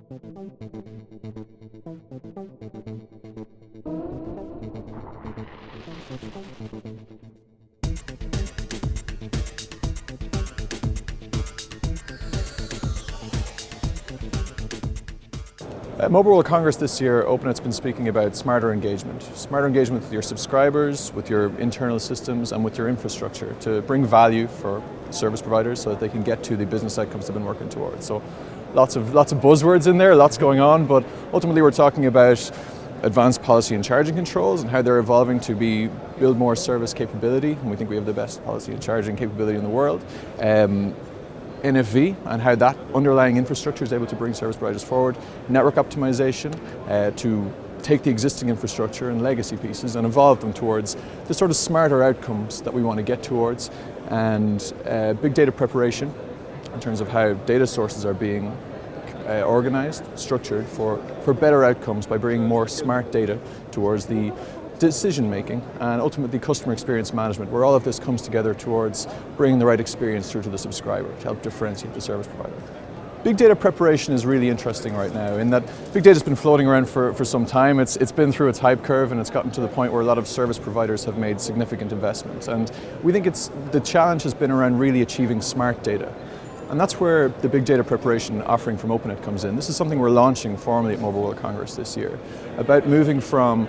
At Mobile World Congress this year, Openet's been speaking about smarter engagement with your subscribers, with your internal systems, and with your infrastructure to bring value for service providers so that they can get to the business outcomes they've been working towards. So lots of buzzwords in there, lots going on, but ultimately we're talking about advanced policy and charging controls and how they're evolving to build more service capability, and we think we have the best policy and charging capability in the world. NFV and how that underlying infrastructure is able to bring service providers forward, network optimization to take the existing infrastructure and legacy pieces and evolve them towards the sort of smarter outcomes that we want to get towards, and big data preparation in terms of how data sources are being organized, structured for better outcomes by bringing more smart data towards the decision making and ultimately customer experience management, where all of this comes together towards bringing the right experience through to the subscriber to help differentiate the service provider. Big data preparation is really interesting right now in that big data has been floating around for some time. It's been through its hype curve and it's gotten to the point where a lot of service providers have made significant investments, and we think the challenge has been around really achieving smart data. And that's where the big data preparation offering from Openet comes in. This is something we're launching formally at Mobile World Congress this year, about moving from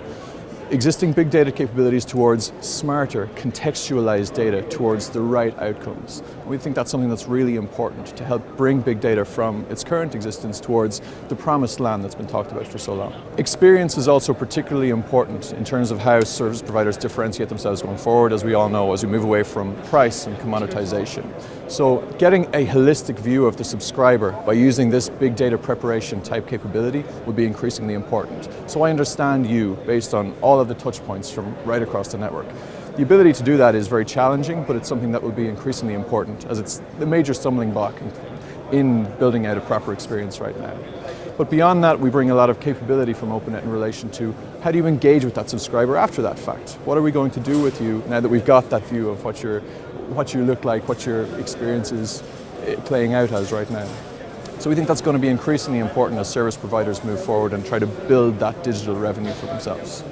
existing big data capabilities towards smarter, contextualized data towards the right outcomes. We think that's something that's really important to help bring big data from its current existence towards the promised land that's been talked about for so long. Experience is also particularly important in terms of how service providers differentiate themselves going forward, as we all know, as we move away from price and commoditization. So getting a holistic view of the subscriber by using this big data preparation type capability will be increasingly important. So I understand you based on all of the touch points from right across the network. The ability to do that is very challenging, but it's something that will be increasingly important as it's the major stumbling block in building out a proper experience right now. But beyond that, we bring a lot of capability from Openet in relation to how do you engage with that subscriber after that fact? What are we going to do with you now that we've got that view of what you look like, what your experience is playing out as right now? So we think that's going to be increasingly important as service providers move forward and try to build that digital revenue for themselves.